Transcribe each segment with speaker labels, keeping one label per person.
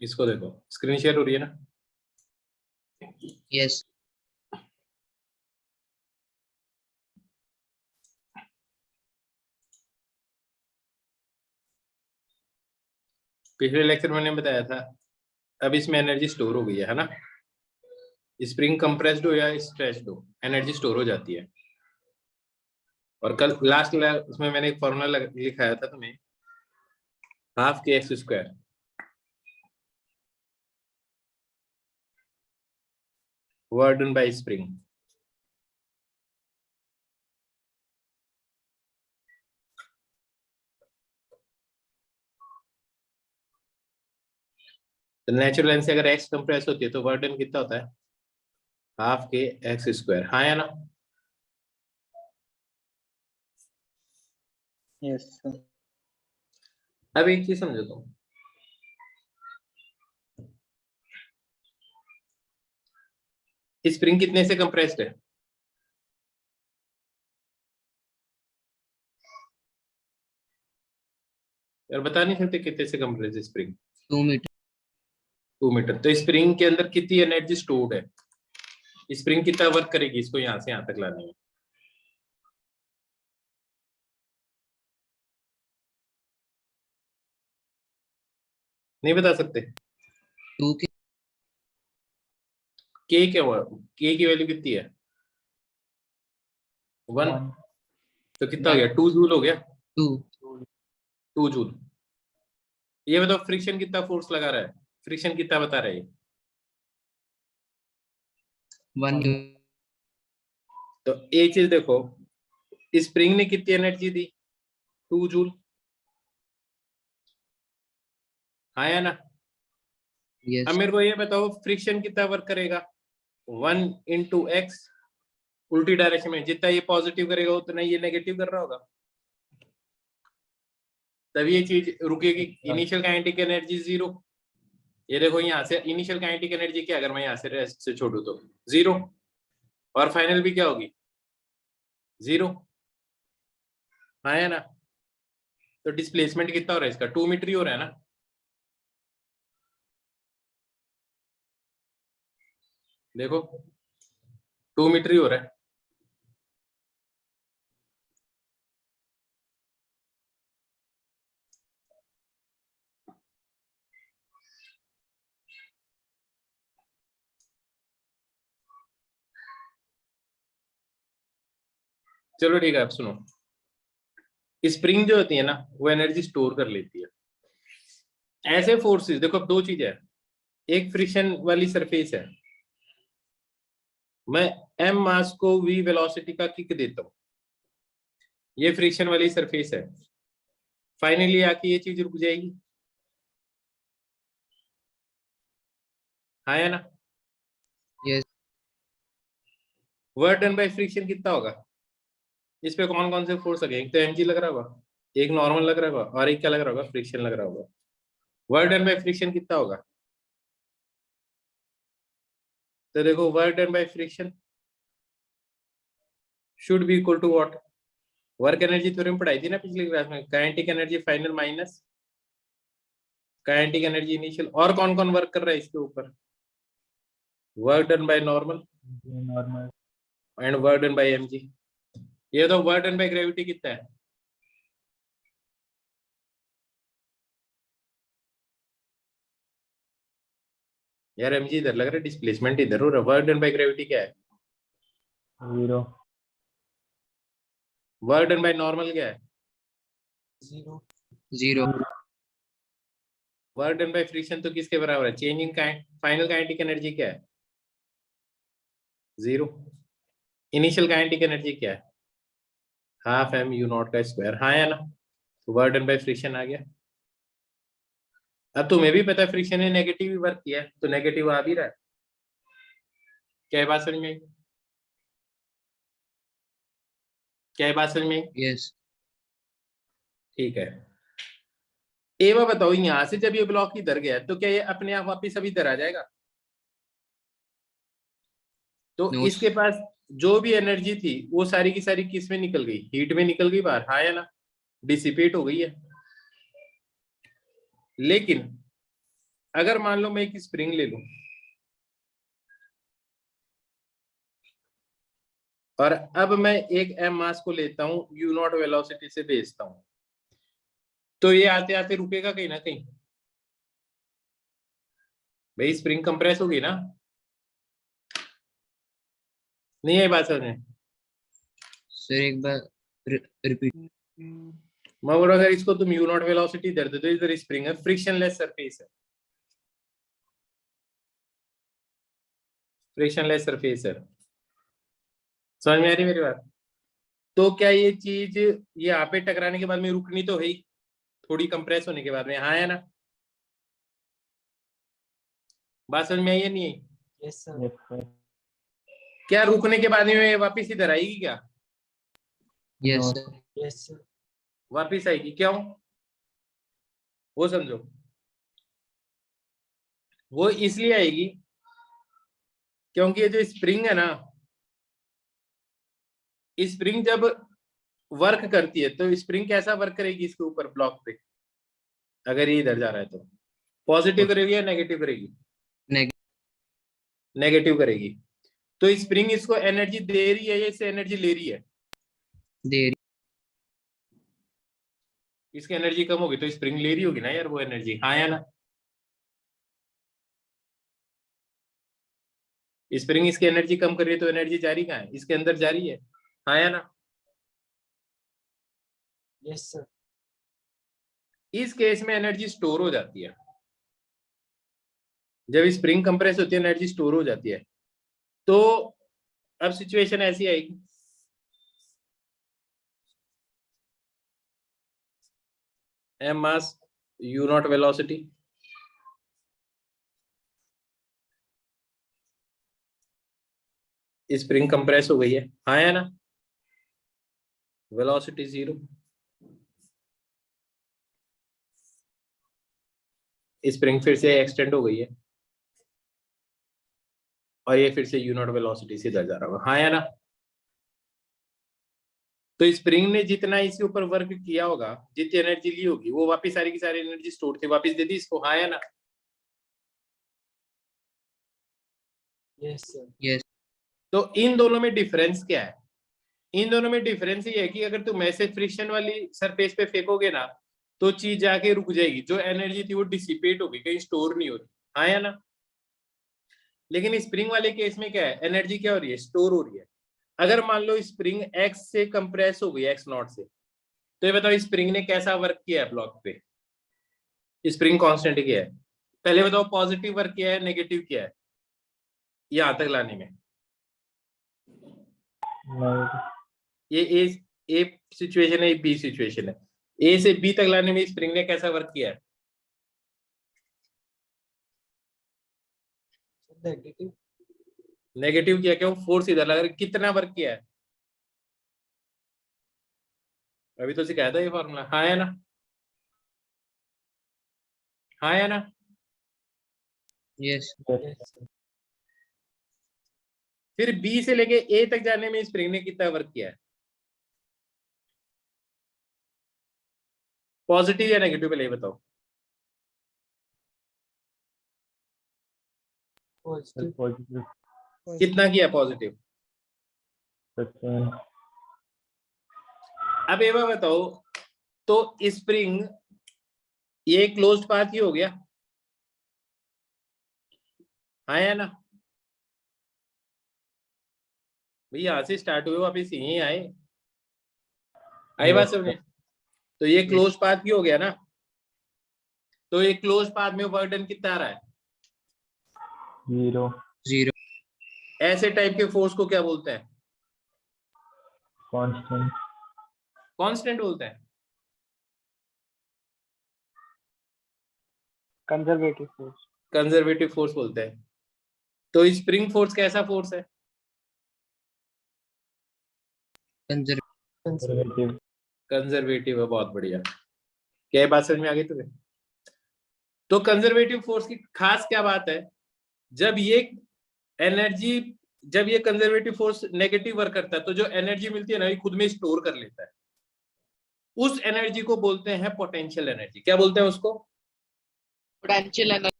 Speaker 1: इसको देखो, screen share हो रही है ना?
Speaker 2: यस।
Speaker 1: पिछले लेक्चर में मैंने बताया था, अब इसमें एनर्जी स्टोर हो गई है ना? स्प्रिंग कंप्रेस्ड हो या स्ट्रेच्ड हो, एनर्जी स्टोर हो जाती है। और कल लास्ट उसमें मैंने एक फॉर्मूला लिखाया था तुम्हें, half k x square work done by spring. तो नेचुरल लेंथ से अगर एक्स कंप्रेस होती है तो वर्क डन कितना होता है? Half k x square. हाँ या ना?
Speaker 3: यस।
Speaker 1: अब एक चीज समझो तुम, स्प्रिंग कितने से कंप्रेस्ड है? यार बता नहीं सकते कितने से कंप्रेस्ड है स्प्रिंग?
Speaker 2: 2 मीटर।
Speaker 1: 2 मीटर। तो स्प्रिंग के अंदर कितनी एनर्जी स्टोर्ड है? स्प्रिंग कितना वर्क करेगी इसको यहां से यहां तक लाने में? नहीं बता सकते?
Speaker 2: 2 के
Speaker 1: क्या हुआ? के की वैल्यू कितनी है? 1। तो कितना हो गया? 2 जूल हो गया।
Speaker 2: 2
Speaker 1: 2 जूल। ये बताओ फ्रिक्शन कितना फोर्स लगा रहा है? फ्रिक्शन कितना बता रहा है?
Speaker 2: 1।
Speaker 1: तो एक चीज देखो, स्प्रिंग ने कितनी एनर्जी दी? 2 जूल। हाँ या ना? अब
Speaker 2: यस।
Speaker 1: मेरे को ये बताओ फ्रिक्शन कितना वर्क करेगा? 1 इंटू एक्स, उल्टी डायरेक्शन में। जितना ये पॉजिटिव करेगा उतना ये नेगेटिव कर रहा होगा, तभी ये चीज रुकेगी। Initial kinetic energy 0। ये देखो यहाँ से इनिशियल काइनेटिक एनर्जी क्या, अगर मैं यहाँ से रेस्ट से छोड़ू तो 0, और फाइनल भी क्या होगी? 0। हाँ या ना? तो डिस्प्लेसमेंट कितना हो रहा है इसका? 2 मीटर ही हो रहा है ना? देखो 2 मीटर ही हो रहा है। चलो ठीक है, अब सुनो, स्प्रिंग जो होती है ना वो एनर्जी स्टोर कर लेती है। ऐसे फोर्सेस देखो, अब दो चीजें है, एक फ्रिक्शन वाली सरफेस है, मैं m मास को v वेलोसिटी का किक देता हूं, ये फ्रिक्शन वाली सरफेस है, फाइनली आके ये चीज रुक जाएगी। हाँ या ना?
Speaker 2: Yes.
Speaker 1: Work done by friction कितना होगा? इस पे कौन कौन से फोर्स लगे? एक तो mg लग रहा होगा, एक नॉर्मल लग रहा होगा, और एक क्या लग रहा होगा? फ्रिक्शन लग रहा होगा। वर्क डन बाय फ्रिक्शन कितना होगा? तो देखो work done by friction should be equal to what? Work energy theorem पढ़ाई थी ना पिछली क्लास में, kinetic energy final minus kinetic energy initial. और कौन कौन वर्क कर रहा है इसके ऊपर? Work done by normal and work done by mg। ये तो वर्क डन बाय ग्रेविटी कितना है? यार mg इधर लग रहा है, डिस्प्लेसमेंट इधर हो रहा है। वर्क डन बाय ग्रेविटी क्या है?
Speaker 3: 0।
Speaker 1: वर्क डन बाय नॉर्मल क्या है?
Speaker 2: 0।
Speaker 1: वर्क डन बाय फ्रिक्शन तो किसके बराबर है? Change in final kinetic energy क्या है? 0। इनिशियल काइनेटिक एनर्जी क्या है? हाफ m u नॉट का स्क्वायर। हाँ या ना? तो वर्क डन बाय फ्रिक्शन आ गया। अब तुम्हें भी पता है फ्रिक्शन ने नेगेटिव वर्क किया है, तो नेगेटिव आ भी रहा है। क्या बात समझ में आई? क्या बात समझ में आई?
Speaker 2: यस।
Speaker 1: ठीक है। एवा बताओ, यहां से जब ये ब्लॉक इधर गया तो क्या ये अपने आप वापिस अभी इधर आ जाएगा? तो
Speaker 2: No.
Speaker 1: इसके पास जो भी एनर्जी थी वो सारी की सारी किस में निकल गई? हीट में निकल गई बाहर। हाँ या ना? डिसिपेट हो गई है। लेकिन अगर मान लो मैं एक स्प्रिंग ले लूं और अब मैं एक m मास को लेता हूं, u नॉट वेलोसिटी से भेजता हूं, तो ये आते आते रुकेगा कहीं ना कहीं। भाई स्प्रिंग कंप्रेस होगी ना, नहीं आई बात समझ में?
Speaker 2: सर एक बार रिपीट।
Speaker 1: मैं बोल रहा अगर इसको तुम u नॉट वेलोसिटी दे दो तो इधर स्प्रिंग है, फ्रिक्शनलेस सरफेस है, फ्रिक्शनलेस सरफेस है। समझ में आ रही मेरी बात? तो क्या ये चीज यहाँ पे टकराने के बाद में रुकनी तो है ही, थोड़ी कंप्रेस होने के बाद में, हाँ या ना? बात समझ में आई या नहीं आई?
Speaker 3: Yes sir.
Speaker 1: क्या रुकने के बाद में वापिस इधर आएगी क्या?
Speaker 2: Yes
Speaker 3: no
Speaker 2: sir.
Speaker 3: Yes sir.
Speaker 1: वापिस आएगी, क्यों? वो समझो। वो इसलिए आएगी क्योंकि ये जो स्प्रिंग है ना, स्प्रिंग जब वर्क करती है तो स्प्रिंग कैसा वर्क करेगी इसके ऊपर ब्लॉक पे? अगर ये इधर जा रहा है तो पॉजिटिव करेगी या नेगेटिव करेगी? नेगेटिव करेगी। तो स्प्रिंग इसको एनर्जी दे रही है या इससे एनर्जी ले रही है?
Speaker 2: दे रही।
Speaker 1: इसकी एनर्जी कम होगी तो स्प्रिंग ले रही होगी ना यार वो एनर्जी, हाँ या ना? स्प्रिंग इसकी एनर्जी कम कर रही है तो एनर्जी जा रही कहाँ है? इसके अंदर जा रही है, हाँ या ना?
Speaker 3: Yes sir.
Speaker 1: इस केस में एनर्जी स्टोर हो जाती है, जब स्प्रिंग कंप्रेस होती है एनर्जी स्टोर हो जाती है। तो अब सिचुएशन ऐसी आएगी, m mass u not velocity, spring compress हो गई है, हाँ या ना? वेलोसिटी 0, स्प्रिंग फिर से एक्सटेंड हो गई है और ये फिर से u नॉट वेलोसिटी से इधर जा रहा होगा, हाँ या ना? तो स्प्रिंग ने जितना इसके ऊपर वर्क किया होगा, जितनी एनर्जी ली होगी, वो वापस सारी की सारी एनर्जी स्टोर थी वापस दे दी इसको, हाँ या ना?
Speaker 3: Yes sir.
Speaker 2: यस।
Speaker 1: तो इन दोनों में डिफरेंस क्या है? इन दोनों में डिफरेंस ये है कि अगर तुम ऐसे फ्रिक्शन वाली सरफेस पे फेंकोगे ना तो चीज जाके रुक जाएगी, जो एनर्जी थी वो डिसिपेट होगी, कहीं स्टोर नहीं होती, हाँ या ना? लेकिन स्प्रिंग वाले केस में क्या है, एनर्जी क्या हो रही है? स्टोर हो रही है। अगर मान लो स्प्रिंग एक्स से कंप्रेस हो गई, एक्स नॉट से, तो ये बताओ स्प्रिंग ने कैसा वर्क किया है ब्लॉक पे? स्प्रिंग कांस्टेंट किया है। पहले बताओ पॉजिटिव वर्क किया है नेगेटिव किया है यहां तक लाने में? ये ए सिचुएशन है, बी सिचुएशन है। ए से बी तक लाने में स्प्रिंग ने कैसा वर्क किया है?
Speaker 3: नेगेटिव।
Speaker 1: नेगेटिव किया। क्यों? फोर्स इधर लगा, कितना वर्क किया है? अभी तो सिखाया था ये फॉर्मूला, हाँ या ना? हाँ या ना?
Speaker 2: यस।
Speaker 1: फिर बी से लेके ए तक जाने में स्प्रिंग ने कितना वर्क किया है? पॉजिटिव या नेगेटिव? पहले ये बताओ।
Speaker 3: पॉजिटिव।
Speaker 1: कितना किया पॉजिटिव? अब ये बात बताओ, तो स्प्रिंग ये क्लोज्ड पाथ ही हो गया, हाँ या ना? भाई यहां से स्टार्ट हुए वापिस यहीं आए, आई बात समझे? तो ये क्लोज पाथ ही हो गया ना। तो ये क्लोज पाथ में वर्क डन कितना आ रहा है?
Speaker 3: 0।
Speaker 2: 0।
Speaker 1: ऐसे टाइप के फोर्स को क्या बोलते हैं?
Speaker 3: कांस्टेंट।
Speaker 1: कांस्टेंट बोलते हैं।
Speaker 3: Conservative force.
Speaker 1: कंजर्वेटिव फोर्स बोलते हैं। तो स्प्रिंग फोर्स कैसा फोर्स है?
Speaker 3: कंजर्वेटिव।
Speaker 1: कंजर्वेटिव है, बहुत बढ़िया। क्या बात समझ में आ गई तुम्हें? तो कंजर्वेटिव फोर्स की खास क्या बात है, जब ये कंजर्वेटिव फोर्स नेगेटिव वर्क करता है तो जो एनर्जी मिलती है ना, ये खुद में स्टोर कर लेता है। उस एनर्जी को बोलते हैं पोटेंशियल एनर्जी। क्या बोलते हैं उसको?
Speaker 4: Potential energy.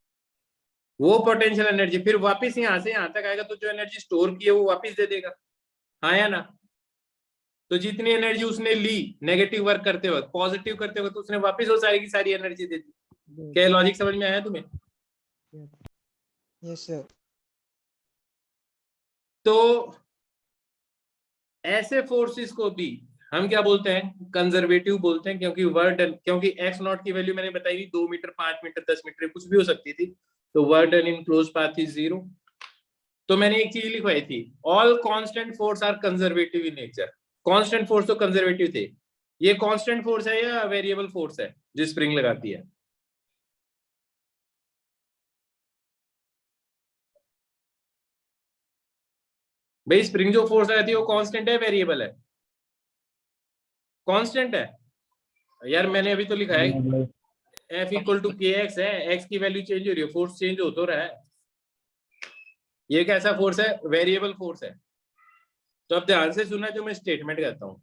Speaker 1: वो पोटेंशियल एनर्जी फिर वापस यहाँ से यहाँ तक आएगा तो जो एनर्जी स्टोर की है वो वापस दे देगा, हाँ या ना। तो जितनी एनर्जी उसने ली नेगेटिव वर्क करते वक्त, पॉजिटिव करते वक्त उसने वापस वो सारी की सारी एनर्जी दे दी। क्या लॉजिक समझ में आया तुम्हें?
Speaker 4: Yes sir.
Speaker 1: तो ऐसे फोर्सेस को भी हम क्या बोलते हैं? कंजर्वेटिव बोलते हैं, क्योंकि वर्क डन, क्योंकि एक्स नॉट की वैल्यू मैंने बताई थी 2 मीटर, 5 मीटर, 10 मीटर, कुछ भी हो सकती थी। तो work done in close path is 0। तो मैंने एक चीज लिखवाई थी, all constant force are conservative in nature. Constant force तो कंजर्वेटिव थे। ये कांस्टेंट फोर्स है या वेरिएबल फोर्स है जो स्प्रिंग लगाती है? भाई स्प्रिंग जो फोर्स लगाती है वो कांस्टेंट है वेरिएबल है? कांस्टेंट है यार, मैंने अभी तो लिखा है F इक्वल टू के एक्स है, एक्स की वैल्यू चेंज हो रही है, फोर्स चेंज हो तो रहा है। ये कैसा फोर्स है? वेरिएबल फोर्स है। तो अब ध्यान से सुना जो मैं स्टेटमेंट करता हूं,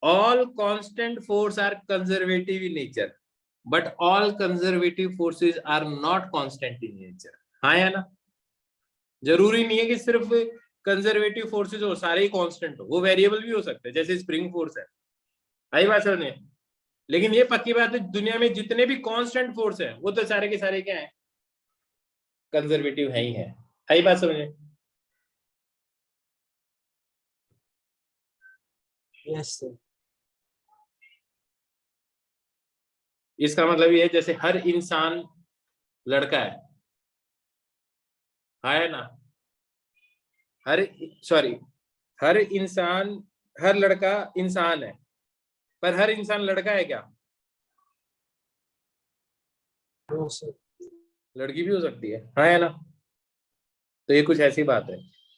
Speaker 1: all constant force are conservative in nature but all conservative forces are not constant in nature, हाँ या ना? जरूरी नहीं है कि सिर्फ कंजर्वेटिव फोर्सेस हो, सारे ही कांस्टेंट हो, वो वेरिएबल भी हो सकते हैं, जैसे स्प्रिंग फोर्स है। आई बात समझ में? लेकिन ये पक्की बात है, दुनिया में जितने भी कांस्टेंट फोर्स है वो तो सारे के सारे क्या है? कंजर्वेटिव है ही है। आई बात समझ में?
Speaker 4: Yes sir.
Speaker 1: इसका मतलब ये है जैसे हर इंसान लड़का है, हाँ है ना? हर सॉरी हर इंसान, हर लड़का इंसान है, पर हर इंसान लड़का है क्या?
Speaker 4: No sir.
Speaker 1: लड़की भी हो सकती है, हाँ है ना? तो ये कुछ ऐसी बात है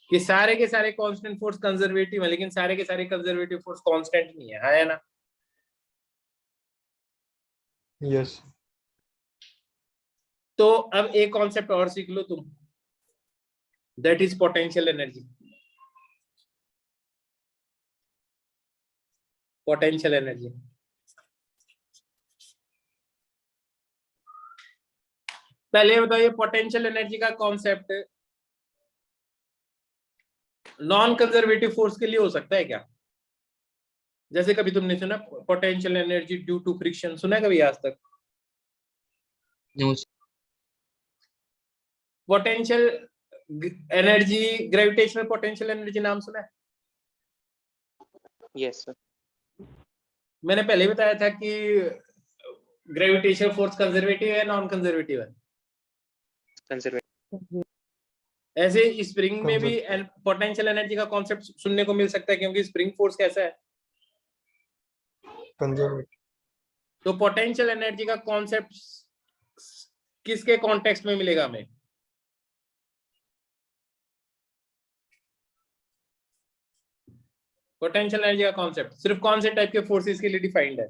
Speaker 1: कि सारे के सारे कांस्टेंट फोर्स कंजर्वेटिव है, लेकिन सारे के सारे कंजर्वेटिव फोर्स कांस्टेंट नहीं है, हाँ है ना?
Speaker 3: यस।
Speaker 1: तो अब एक कॉन्सेप्ट और सीख लो तुम, that is potential energy. Potential energy पहले बताइए, पोटेंशियल एनर्जी का कॉन्सेप्ट नॉन कंजर्वेटिव फोर्स के लिए हो सकता है क्या? जैसे कभी तुमने सुना potential energy due to friction, सुना है कभी आज तक?
Speaker 2: No.
Speaker 1: Potential energy, gravitational potential energy नाम सुना है?
Speaker 5: Yes sir.
Speaker 1: मैंने पहले ही बताया था कि ग्रेविटेशनल फोर्स कंजर्वेटिव है नॉन कंजर्वेटिव है?
Speaker 5: कंजर्वेटिव।
Speaker 1: ऐसे स्प्रिंग में भी पोटेंशियल एनर्जी का कॉन्सेप्ट सुनने को मिल सकता है, क्योंकि स्प्रिंग फोर्स कैसा है?
Speaker 3: कंजर्वेटिव।
Speaker 1: तो पोटेंशियल एनर्जी का कॉन्सेप्ट किसके कॉन्टेक्स्ट में मिलेगा हमें? पोटेंशियल एनर्जी का कॉन्सेप्ट सिर्फ कौन से टाइप के फोर्सेस के लिए डिफाइंड है?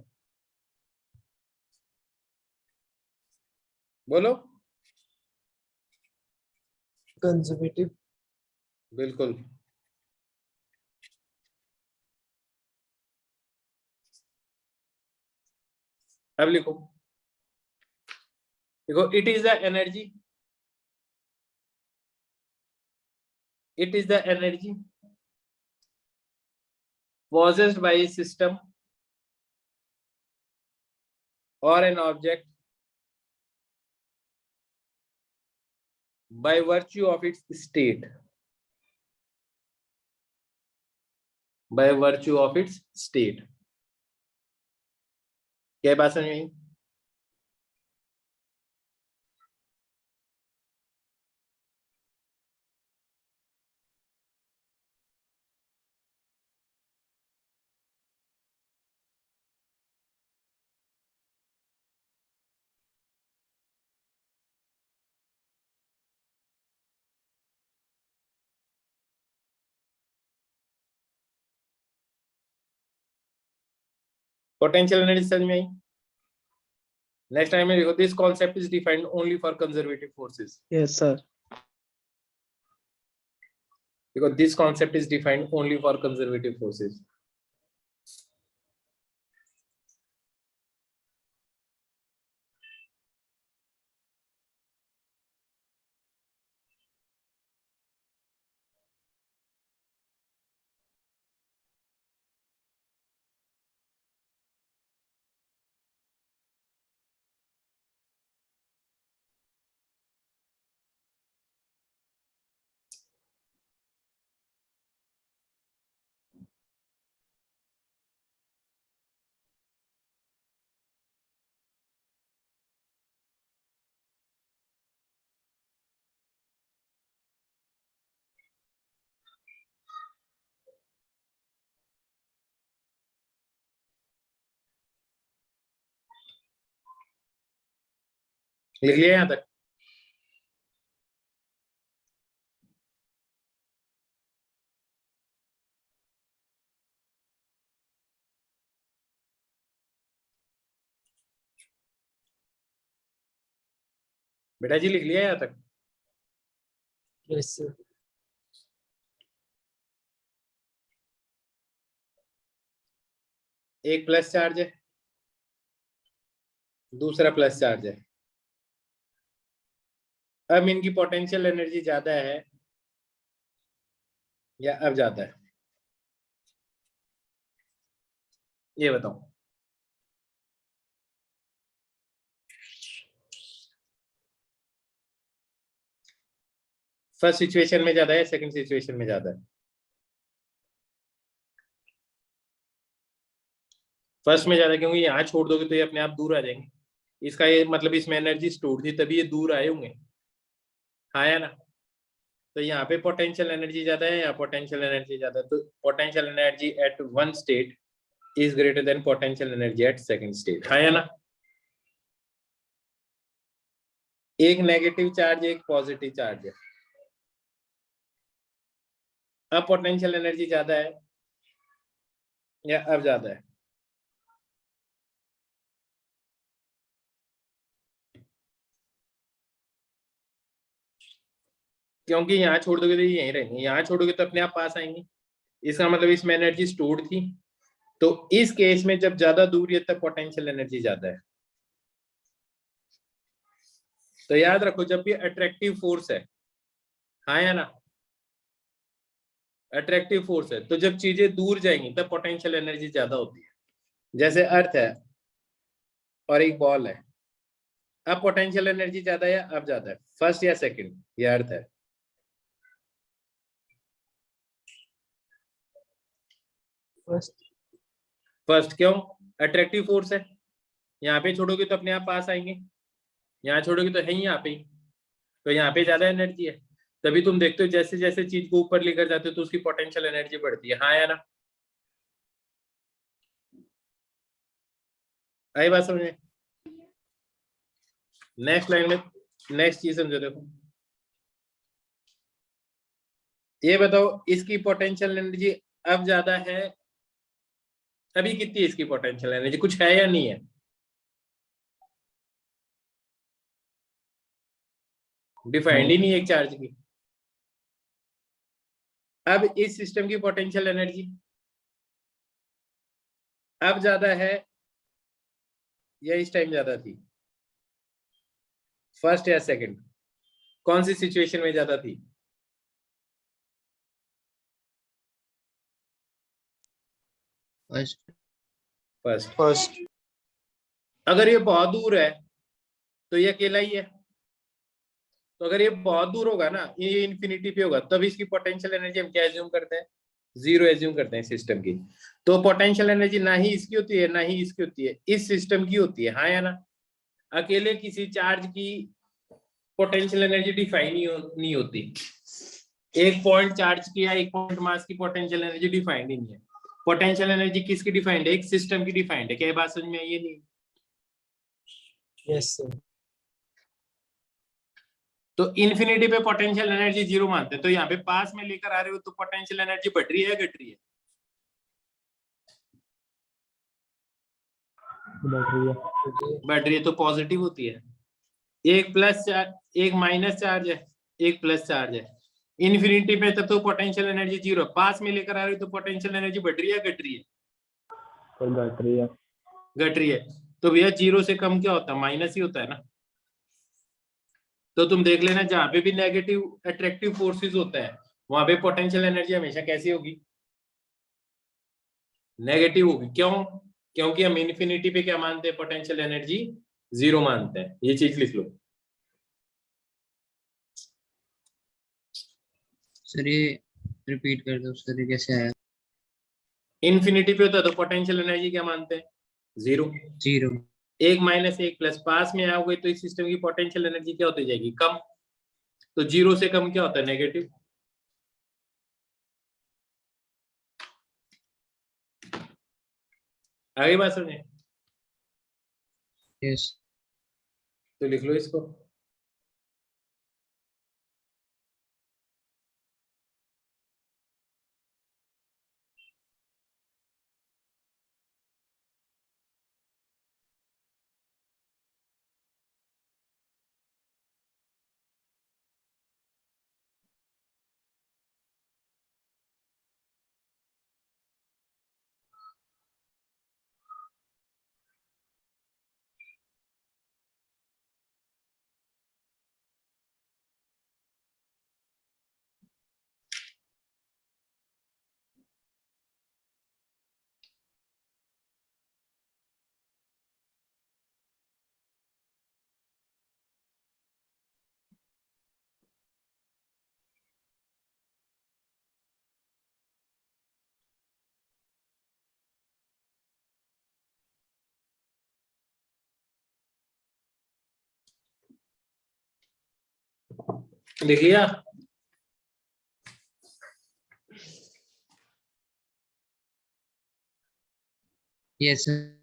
Speaker 1: बोलो।
Speaker 4: कंजर्वेटिव।
Speaker 1: बिल्कुल। अब लिखो, देखो, it is the energy, it is the energy possessed by a system or an object by virtue of its state, by virtue of its state। क्या बात समझ में आई? पोटेंशियल एनर्जी समझ में आई? नेक्स्ट टाइम में देखो, this concept is defined only for conservative forces.
Speaker 4: Yes sir.
Speaker 1: देखो, this concept is defined only for conservative forces. लिख लिया यहाँ तक? बेटा जी लिख लिया यहाँ तक?
Speaker 4: Yes, sir.
Speaker 1: एक प्लस चार्ज है, दूसरा प्लस चार्ज है। अब इनकी पोटेंशियल एनर्जी ज्यादा है या अब ज्यादा है, ये बताओ। फर्स्ट सिचुएशन में ज्यादा है, सेकंड सिचुएशन में ज्यादा है? फर्स्ट में ज्यादा, क्योंकि यहाँ छोड़ दोगे तो ये अपने आप दूर आ जाएंगे। इसका ये मतलब इसमें एनर्जी स्टोर थी तभी ये दूर आए होंगे, हाँ या ना? तो यहाँ पे पोटेंशियल एनर्जी ज्यादा है, यहाँ पोटेंशियल एनर्जी ज्यादा है, तो potential energy at one state is greater than potential energy at second state, हाँ या ना? एक नेगेटिव चार्ज एक पॉजिटिव चार्ज है, अब पोटेंशियल एनर्जी ज्यादा है या अब ज्यादा है? क्योंकि यहाँ छोड़ दोगे तो यहीं रहेंगे, यहाँ छोड़ोगे तो अपने आप पास आएंगे। इसका मतलब इसमें एनर्जी स्टोर्ड थी, तो इस केस में जब ज्यादा दूरी है तब पोटेंशियल एनर्जी ज्यादा है। तो याद रखो जब भी अट्रैक्टिव फोर्स है, हाँ या ना? अट्रैक्टिव फोर्स है तो जब चीजें दूर जाएंगी तब पोटेंशियल एनर्जी ज्यादा होती है। जैसे अर्थ है और एक बॉल है, अब पोटेंशियल एनर्जी ज्यादा है या अब ज्यादा है? फर्स्ट या सेकंड? ये अर्थ है।
Speaker 4: First.
Speaker 1: फर्स्ट क्यों? अट्रैक्टिव फोर्स है, यहाँ पे छोड़ोगे तो अपने आप पास आएंगे, यहाँ छोड़ोगे तो है ही यहाँ पे ही, तो यहाँ पे ज्यादा एनर्जी है। तभी तुम देखते हो जैसे जैसे चीज को ऊपर लेकर जाते हो तो उसकी पोटेंशियल एनर्जी बढ़ती है, हाँ या ना? आई बात समझ में? नेक्स्ट लाइन में नेक्स्ट चीज समझो, देखो ये बताओ इसकी पोटेंशियल एनर्जी अब ज्यादा है, अभी कितनी है इसकी पोटेंशियल एनर्जी, कुछ है या नहीं है? डिफाइंड ही नहीं है एक चार्ज की। अब इस सिस्टम की पोटेंशियल एनर्जी अब ज्यादा है या इस टाइम ज्यादा थी? फर्स्ट या सेकंड? कौन सी सिचुएशन में ज्यादा थी?
Speaker 2: फर्स्ट।
Speaker 1: फर्स्ट।
Speaker 4: First.
Speaker 1: अगर ये बहुत दूर है तो ये अकेला ही है, तो अगर ये बहुत दूर होगा ना, ये इन्फिनिटी पे होगा, तब इसकी पोटेंशियल एनर्जी हम क्या एज्यूम करते हैं? जीरो एज्यूम करते हैं सिस्टम की। तो पोटेंशियल एनर्जी ना ही इसकी होती है ना ही इसकी होती है, इस सिस्टम की होती है, हाँ या ना? अकेले किसी चार्ज की पोटेंशियल एनर्जी डिफाइन नहीं होती। एक पॉइंट चार्ज की या एक पॉइंट मास की पोटेंशियल एनर्जी डिफाइंड ही नहीं है। पोटेंशियल एनर्जी किसकी डिफाइंड है? एक सिस्टम की डिफाइंड है। क्या ये बात समझ में आई? ये नहीं?
Speaker 4: Yes, sir.
Speaker 1: तो इन्फिनिटी पे पोटेंशियल एनर्जी जीरो मानते हैं, तो यहाँ पे पास में लेकर आ रहे हो तो पोटेंशियल एनर्जी बढ़ रही है या घट रही है?
Speaker 3: बढ़ रही है।
Speaker 1: बढ़ रही है, तो पॉजिटिव होती है। एक प्लस चार्ज, एक माइनस चार्ज है, एक प्लस चार्ज है। इन्फिनिटी पे तब तो पोटेंशियल एनर्जी जीरो, पास में लेकर आ रहे हो तो पोटेंशियल एनर्जी बढ़ रही है या घट रही है?
Speaker 3: तो घट रही है।
Speaker 1: घट रही है। तो भैया जीरो से कम क्या होता है? माइनस ही होता है ना। तो तुम देख लेना जहां पे भी नेगेटिव अट्रैक्टिव फोर्सेस होता है वहां पे पोटेंशियल एनर्जी हमेशा कैसी होगी? नेगेटिव होगी। क्यों? क्योंकि हम इन्फिनिटी पे क्या मानते हैं? पोटेंशियल एनर्जी जीरो मानते हैं। ये चीज लिख लो।
Speaker 2: सर ये रिपीट कर दो सर, ये कैसे आया?
Speaker 1: इन्फिनिटी पे होता है तो पोटेंशियल एनर्जी क्या मानते हैं? जीरो।
Speaker 2: जीरो।
Speaker 1: एक माइनस एक प्लस, पास में आओगे तो इस सिस्टम की पोटेंशियल एनर्जी क्या होती जाएगी? कम। तो जीरो से कम क्या होता है? नेगेटिव। आगे बात समझे?
Speaker 2: यस।
Speaker 1: तो लिख लो इसको। लिख लिया?
Speaker 2: Yes sir.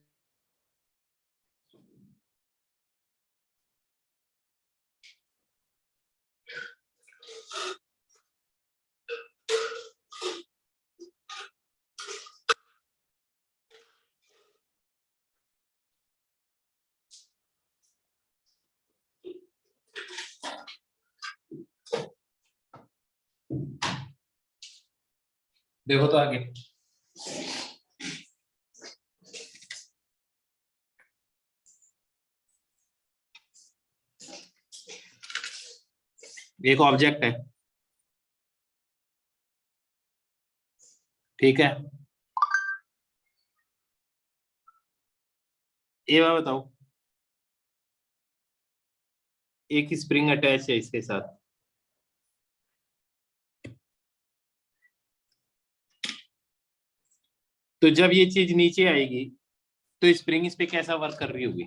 Speaker 1: देखो तो आगे। एक ऑब्जेक्ट है, ठीक है। ये बात बताओ, एक स्प्रिंग अटैच है इसके साथ, तो जब ये चीज नीचे आएगी तो स्प्रिंग इस पे कैसा वर्क कर रही होगी?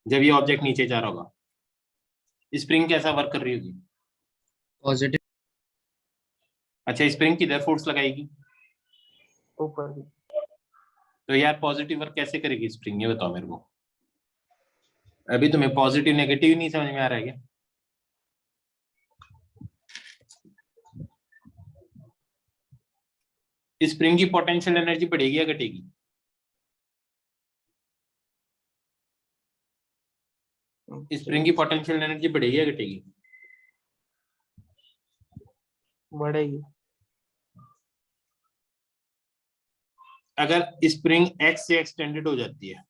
Speaker 1: जब ये ऑब्जेक्ट नीचे जा रहा होगा, स्प्रिंग कैसा वर्क कर रही होगी?
Speaker 2: पॉजिटिव।
Speaker 1: अच्छा, स्प्रिंग किधर फोर्स लगाएगी?
Speaker 4: ऊपर भी।
Speaker 1: तो यार पॉजिटिव वर्क कैसे करेगी स्प्रिंग, ये बताओ मेरे को। अभी तुम्हें पॉजिटिव नेगेटिव नहीं समझ में आ रहा है क्या? स्प्रिंग की पोटेंशियल एनर्जी बढ़ेगी या घटेगी? स्प्रिंग की पोटेंशियल एनर्जी बढ़ेगी या घटेगी?
Speaker 4: बढ़ेगी।
Speaker 1: अगर स्प्रिंग एक्स से एक्सटेंडेड हो जाती है,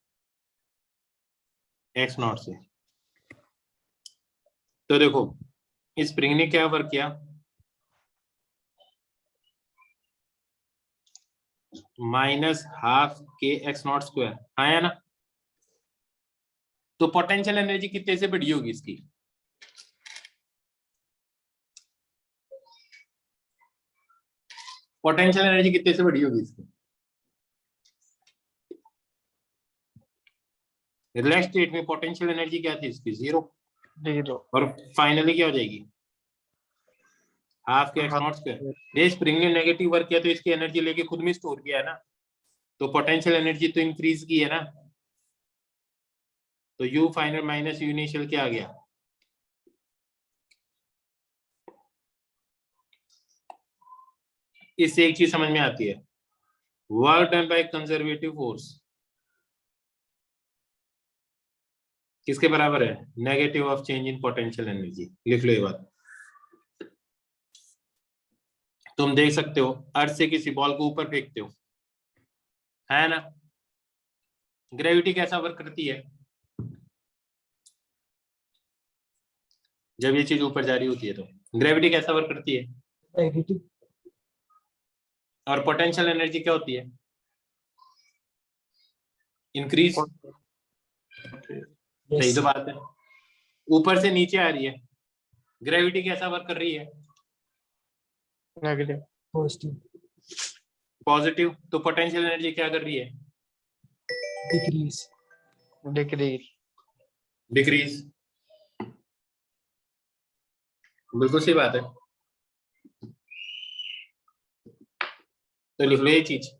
Speaker 1: एक्स नॉट से, तो देखो स्प्रिंग ने क्या वर्क किया, -12 k x0 स्क्वायर, आया ना? तो पोटेंशियल एनर्जी कितने से बढ़ी होगी इसकी? पोटेंशियल एनर्जी कितने से बढ़ी होगी इसकी? रिलैक्स स्टेट में पोटेंशियल एनर्जी क्या थी इसकी? 0।
Speaker 4: 0।
Speaker 1: और फाइनली क्या हो जाएगी? हाफ के x0 स्क्वायर। ये स्प्रिंग ने नेगेटिव वर्क किया तो इसकी एनर्जी लेके खुद में स्टोर किया है ना, तो पोटेंशियल एनर्जी तो इंक्रीज की है ना, तो u final minus u initial क्या आ गया? इससे एक चीज समझ में आती है, work done by conservative force किसके बराबर है? Negative of change in potential energy. लिख लो ये बात। तुम देख सकते हो अर्थ से किसी बॉल को ऊपर फेंकते हो, है ना? ग्रेविटी कैसा वर्क करती है जब ये चीज ऊपर जा रही होती है? तो ग्रेविटी कैसा वर्क करती है?
Speaker 4: नेगेटिव।
Speaker 1: और पोटेंशियल एनर्जी क्या होती है? इंक्रीज। सही तो बात है। ऊपर से नीचे आ रही है, ग्रेविटी कैसा वर्क कर रही है?
Speaker 4: नेगेटिव। पॉजिटिव।
Speaker 1: पॉजिटिव। तो पोटेंशियल एनर्जी क्या कर रही है?
Speaker 4: डिक्रीज। डिक्रीज।
Speaker 1: डिक्रीज। बिल्कुल सही बात है। तो लिख लो ये चीज।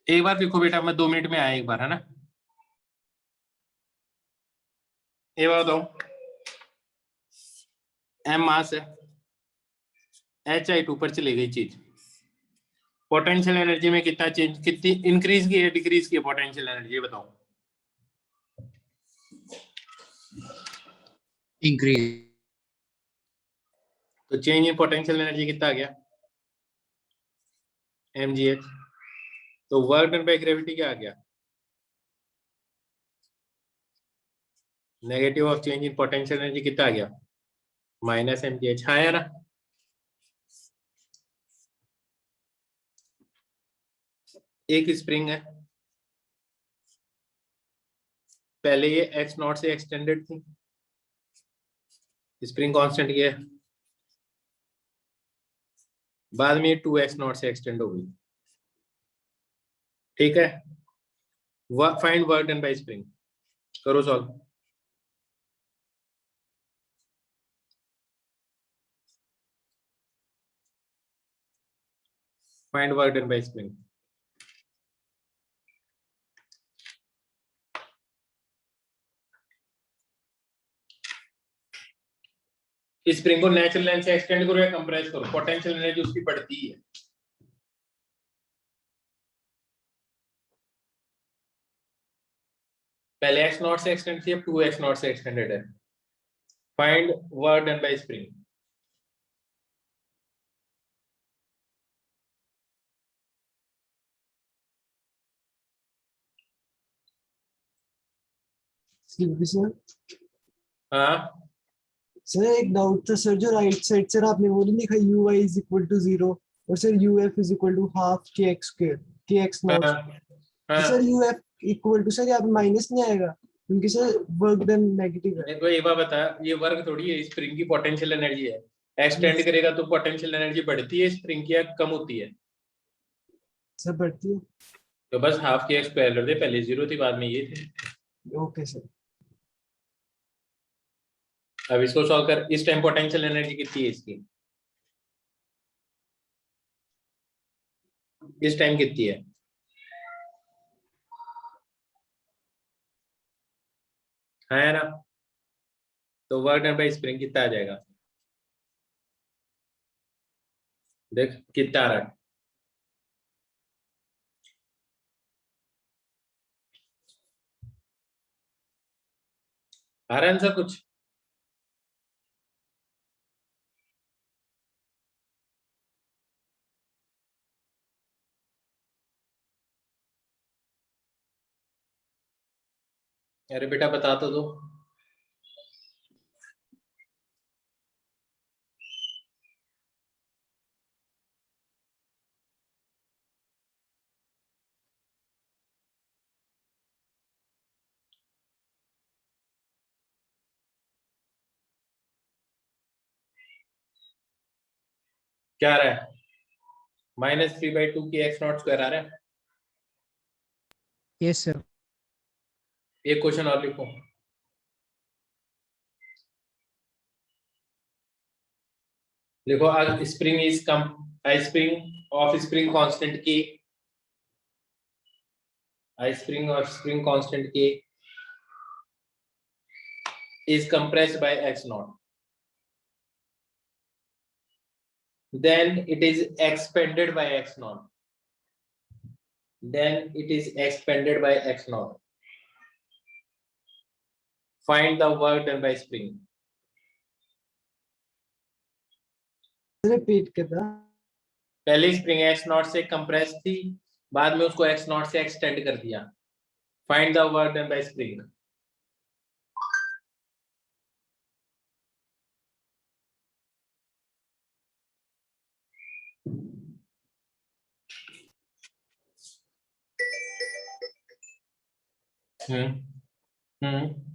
Speaker 1: एक बार लिखो बेटा, मैं 2 मिनट में आया एक बार, है ना। ये बात बताओ, एम मास है, एच हाइट ऊपर चली गई चीज, पोटेंशियल एनर्जी में कितना चेंज, कितनी इंक्रीज की है डिक्रीज की है पोटेंशियल एनर्जी, बताओ।
Speaker 2: इंक्रीज।
Speaker 1: तो चेंज इन पोटेंशियल एनर्जी कितना आ गया, mgh। तो वर्क डन बाय ग्रेविटी क्या आ गया, negative of change in potential energy कितना आ गया, माइनस mgh। हाँ या ना। एक स्प्रिंग है, पहले ये x नॉट से एक्सटेंडेड थी, स्प्रिंग कांस्टेंट ये है, बाद में 2x नॉट से एक्सटेंड हो गई, ठीक है। Find work done by spring, करो solve. Find work done by spring. Spring को नेचुरल लेंथ से एक्सटेंड करो या कंप्रेस करो, पोटेंशियल एनर्जी उसकी बढ़ती है। पहले x नॉट से एक्सटेंड थी, अब 2x नॉट से एक्सटेंडेड है। Find work done by spring.
Speaker 4: Sir
Speaker 1: हाँ
Speaker 4: सर एक डाउट था सर, जो राइट साइड सर आपने वो नहीं लिखा U I is equal to 0 और sir U F is equal to half k x square k x naught,
Speaker 1: हाँ
Speaker 4: तो सर
Speaker 1: हाँ।
Speaker 4: U F equal to sir यहाँ पे माइनस नहीं आएगा क्योंकि सर वर्क डन नेगेटिव है।
Speaker 1: मेरे को एक बार बता, ये वर्क थोड़ी है, स्प्रिंग की पोटेंशियल एनर्जी है, एक्सटेंड करेगा तो पोटेंशियल एनर्जी बढ़ती है स्प्रिंग की या कम होती है।
Speaker 4: सर बढ़ती है।
Speaker 1: तो बस हाफ के एक्स स्क्वायर कर दे, पहले 0 थी बाद में ये थे।
Speaker 4: Okay sir.
Speaker 1: अब इसको सॉल्व कर, इस टाइम पोटेंशियल एनर्जी कितनी है इसकी, इस टाइम कितनी है, है ना। तो वर्क डन बाय स्प्रिंग कितना आ जाएगा, देख कितना आ रहा है। आ रहा है आंसर कुछ, अरे बेटा बता तो दो। क्या आ रहा है, -3/2 की एक्स नॉट स्क्वायर आ रहा है।
Speaker 2: Yes sir.
Speaker 1: एक क्वेश्चन और लिखो, देखो आज spring is come, I spring of spring constant की, आई स्प्रिंग ऑफ स्प्रिंग कांस्टेंट की is compressed by x naught, then it is expanded by x naught, then it is expanded by x naught. Find the work done by spring.
Speaker 4: Repeat करना।
Speaker 1: पहले spring x not से compress थी, बाद में उसको x not से extend कर दिया। Find the work done by spring. Hmm hmm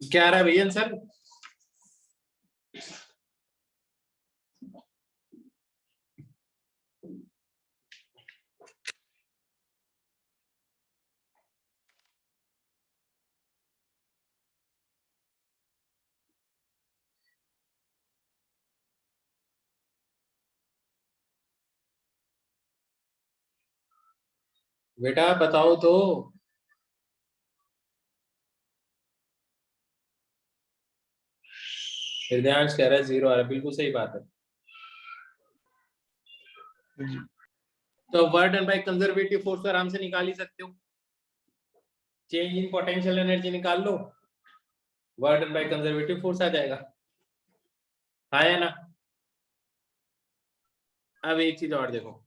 Speaker 1: क्या आ रहा है भैया सर? बेटा बताओ तो। हृदयांश कह रहा है 0 आ रहा है, बिल्कुल सही बात है। तो work done by conservative force आराम से निकाल ही सकते हो। चेंज इन पोटेंशियल एनर्जी निकाल लो, work done by conservative force आ जाएगा। हाँ या ना? अब एक चीज और देखो,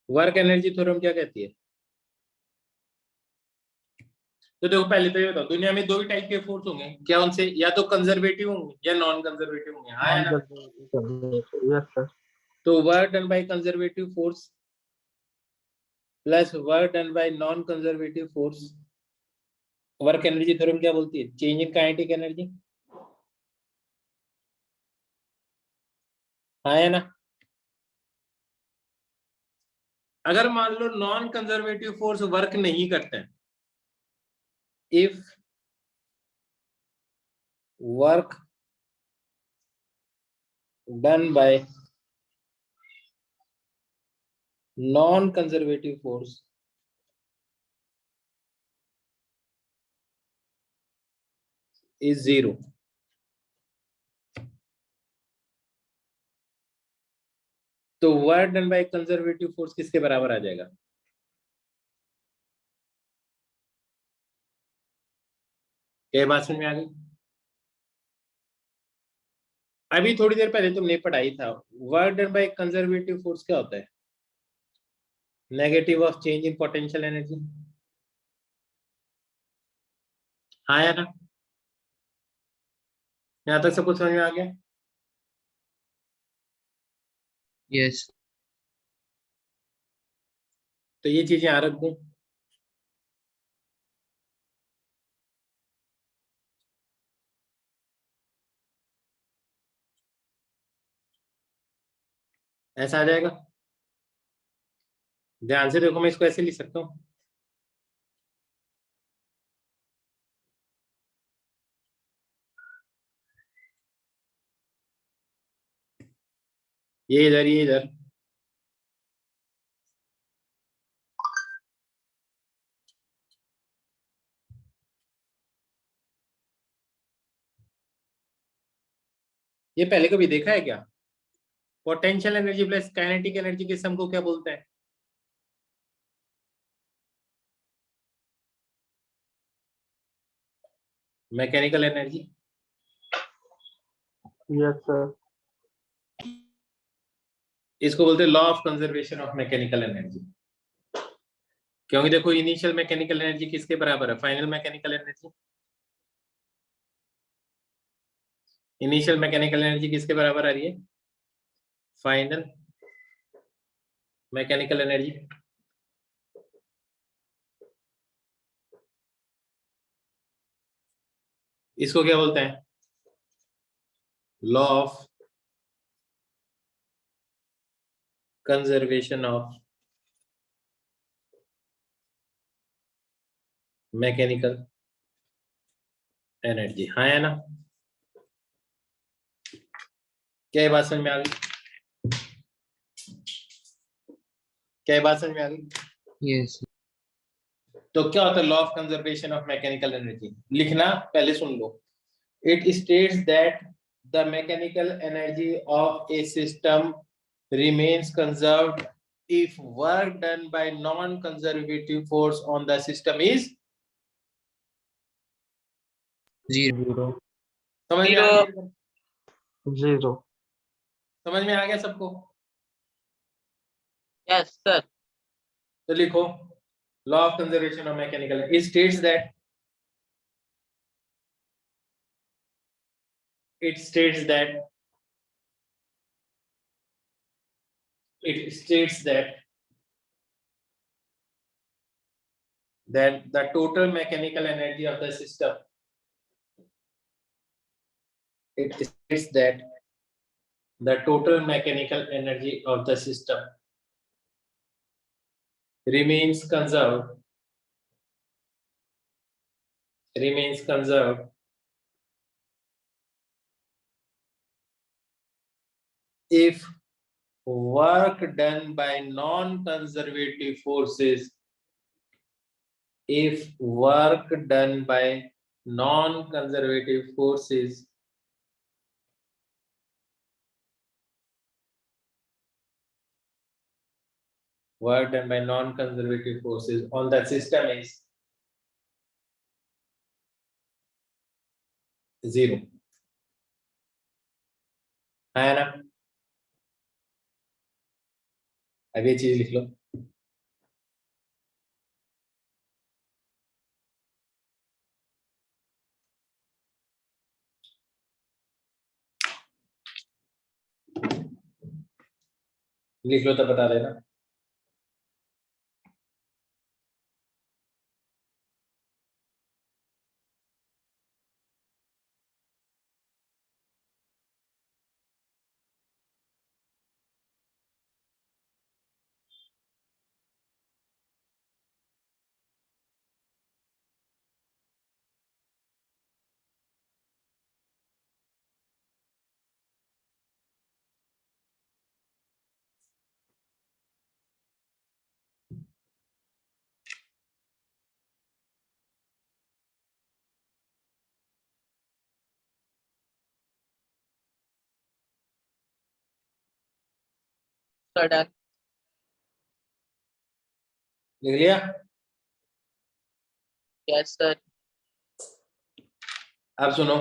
Speaker 1: वर्क एनर्जी थ्योरम क्या कहती है? तो देखो पहले तो ये बताओ, दुनिया में दो ही टाइप के फोर्स होंगे क्या? उनसे या तो कंजर्वेटिव होंगे या नॉन कंजर्वेटिव होंगे। हाँ या ना?
Speaker 3: Yes sir.
Speaker 1: तो work done by conservative force plus work done by non conservative force, work energy theorem क्या बोलती है? Change in kinetic energy. हाँ या ना? अगर मान लो नॉन कंजर्वेटिव फोर्स वर्क नहीं करते हैं, if work done by non conservative force is 0, तो work done by conservative force किसके बराबर आ जाएगा? क्या बात समझ में आ गई? अभी थोड़ी देर पहले तुमने पढ़ाई था, work done by conservative force क्या होता है? Negative of change in potential energy. हाँ या ना? यहाँ तक सब कुछ समझ में आ गया?
Speaker 2: यस।
Speaker 1: तो ये चीजें यहाँ रख दूं। ऐसा आ जाएगा, ध्यान से देखो, मैं इसको ऐसे लिख सकता हूँ। ये इधर, ये इधर, ये पहले कभी देखा है क्या? Potential energy plus kinetic energy के सम को क्या बोलते हैं? Mechanical energy.
Speaker 3: Yes sir.
Speaker 1: इसको बोलते हैं law of conservation of mechanical energy. क्योंकि देखो इनिशियल मैकेनिकल एनर्जी किसके बराबर है? Final mechanical energy. Initial mechanical energy किसके बराबर आ रही है? Final mechanical energy. इसको क्या बोलते हैं? Law of conservation of mechanical energy. हाँ या ना? क्या ये बात समझ में आ गई? क्या ये बात समझ में आ गई?
Speaker 2: यस।
Speaker 1: तो क्या होता है law of conservation of mechanical energy? लिखना पहले सुन लो। It states that the mechanical energy of a system remains conserved if work done by non-conservative force on the system is
Speaker 2: 0।
Speaker 3: Zero.
Speaker 1: समझ में आ गया?
Speaker 3: 0।
Speaker 1: समझ में आ गया सबको?
Speaker 3: Yes, sir.
Speaker 1: तो लिखो law of conservation of mechanical it states that it states that the total mechanical energy of the system, it states that the total mechanical energy of the system remains conserved if work done by non-conservative forces on the system is 0 है ना? अब ये चीज लिख लो तो बता देना
Speaker 3: Sir, done.
Speaker 1: लिख लिया
Speaker 3: Yes, sir.
Speaker 1: अब सुनो